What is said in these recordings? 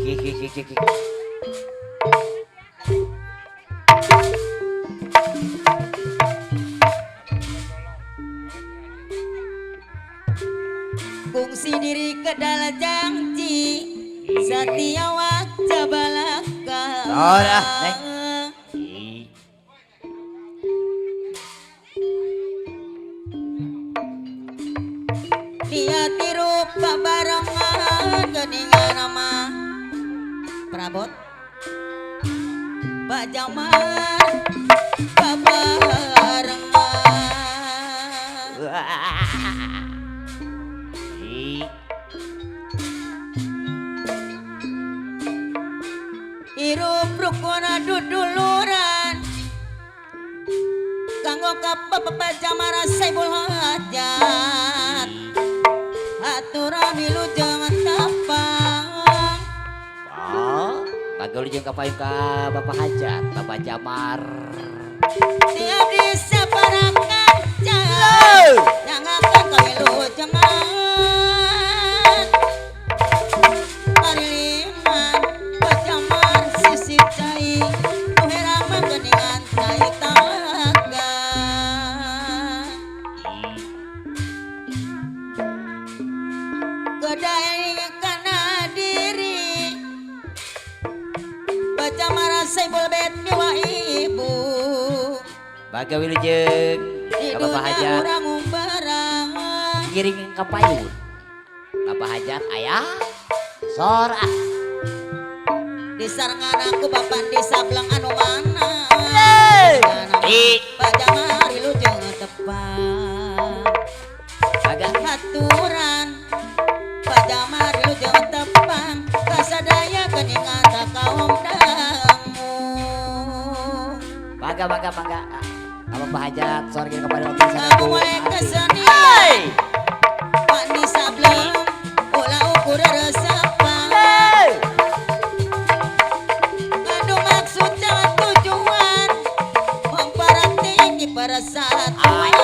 Fungsi diri kedal janji Satya wajah balaka. Oh dah, Neng. Dia tirupa barengan geningan nama Prabot Pak Jamar barengan hirup rukuna duduluran kanggo Pak Jamar Saibul Hajat aturan milu jangan tapang. Oh, bagul jeung kapayun ka Bapak Hajat, Bapak Jamar. Tiap desa para kaca, jangan kau milu jangan. Kariliman Pak Jamar sisip cai, nuherama geningan cai taga. Kedai kana diri baca marah Saibul Bet miwa ibu Baga wilujeng ka Bapak Hajat urang umbarang giring kapayun Bapak Hajat ayah sora di sarangan aku bapak di sablang anu mana baca marah wilujeng tepat Baga aturan baca marah wilujeng tepang kasadaya keningan tak kaum damu. Baga Bapak Hajat sora giring kapayun oke sana Aku mulai kesenian Pak di sableng ulah ukur resepang Ngandung maksud jangan tujuan memperhati persatuan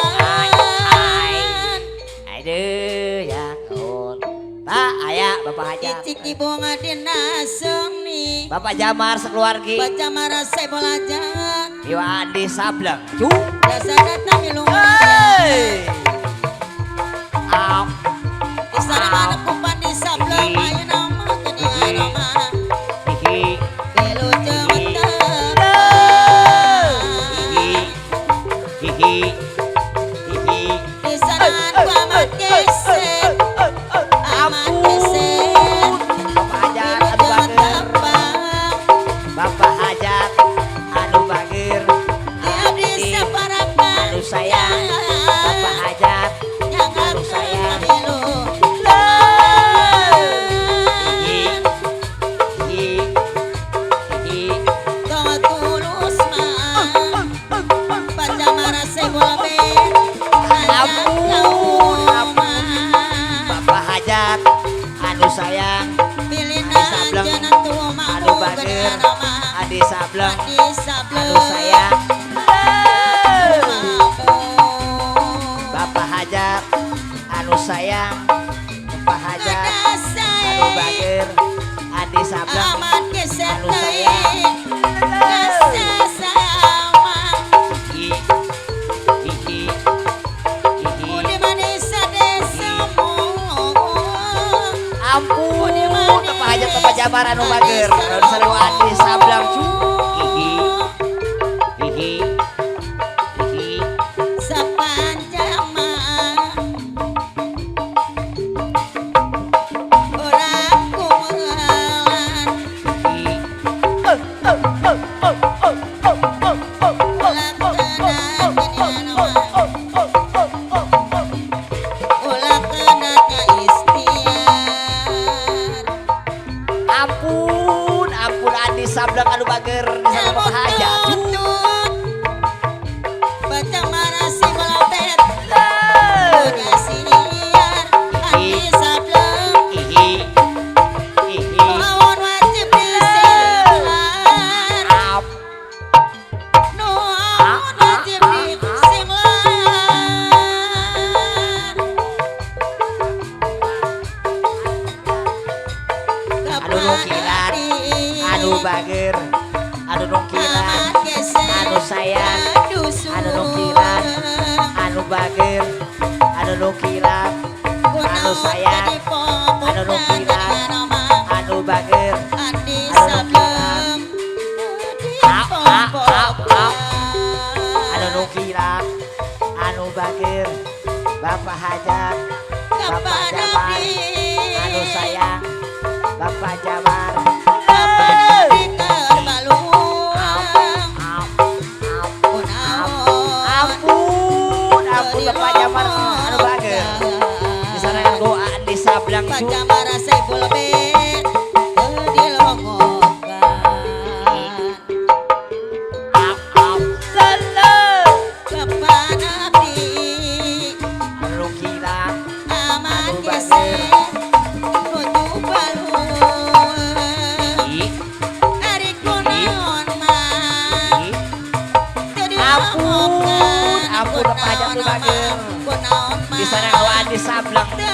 aduh ya kon tak ayah Bapak Hajat Icik ibu ngadina seni Bapak Jamar sekeluargi baca marah saya belajar Iwa Adi Sableng cu dasar datang ilmu Au disarangan aku Pak di sableng ayo nama keningan nama hihi Belu jengter hihi hihi di sarangan ku amat geser amat geser Bapak Hajat Belu anu bagir jengter Bapak Hajat anu bagir dia bisa parakan anu sayang Bapak Hajat jangan anu sayang belu hihi hihi hihi kau tulus mah baca marah Saibul Bet Ampun, Bapak Hajat anu sayang pilihna Sableng, jangan tua anu mampu bagir geningan nama Adi Sableng Adi sableng anu sayang mampu Bapak Hajat anu sayang Bapak Hajat ada anu saya bagir Adi Sableng amat geser anu sayang rasa sama hihi hihi hihi Budi manis desamu ampun Bapak Hajat Bapak Jamar anu bagir anu seru Adi Sableng cu hihi hihi hihi sepanjang mah orang kumalan hihi ulah kena geningan nama ulah kenanya istiar ampun Adi Sableng anu bagir di sana Bapak Hajat cu baca marah si belabet kasihan hati sableng hihi hihi lawan wajib disinglar ap nuhun wajib disinglar anu nukiran bager anu nongkiran amat gesek anu sayang dusun anu nongkiran anu bager anu nongkiran anu sayang anu nongkiran anu bager Andi anu sableng anu nongkiran anu bager Bapak Hajar Bapak Jabar anu sayang Bapak Jabar ampun Bapak Jabar anu bager di sana yang doa di sablang cu Pacamara Saiful Bet Salam Kapan abdi anu kilang aman Anu gesek nuju baluan ih ari kunaon mah ih jadi ampun Bapak Hajar anu bager kunaon mah di sana doa di sablang jadi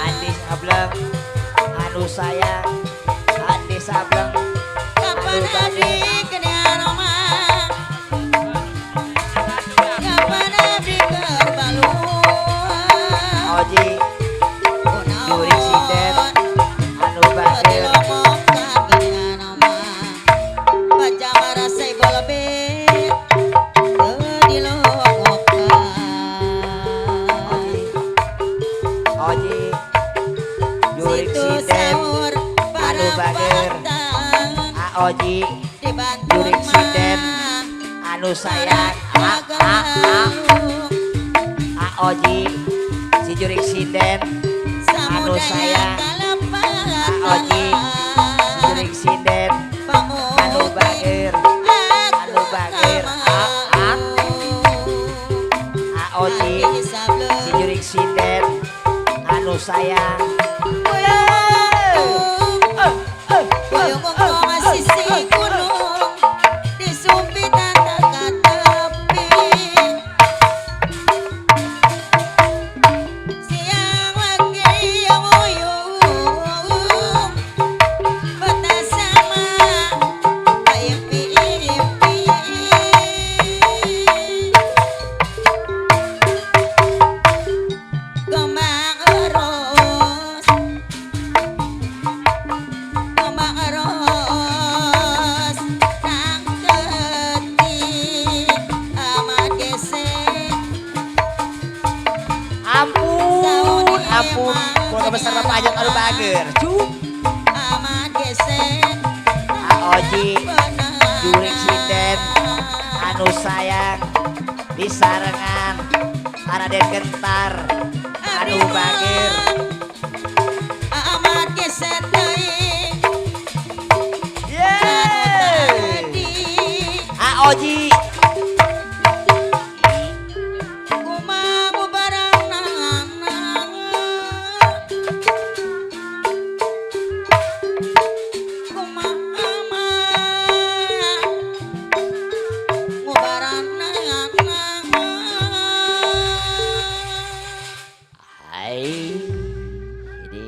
Andi Sableng anu sayang Andi Sableng kapan abdi kenean mah kapan abdi keur baluan Oji Jurik Sinden anu bager Oji Jurik Sinden anu bager Oji Jurik Sinden anu sayang Oji si Jurik Sinden anu sayang Oji Jurik Sinden anu bager Oji si Jurik Sinden anu sayang Sisi gunung di sumpitan dekat tepi siang lagi yang uyung batas sama impi-impi kembang eros nang ketik amat gesek ampun keluarga besar Bapak Hajar anu bager cu amat gesek Oji Jurik Sinden anu sayang di sarengan Raden Gentar anu bager amat gesek teuing yeay Oji kumaha barang kumaha ngubaran hai ini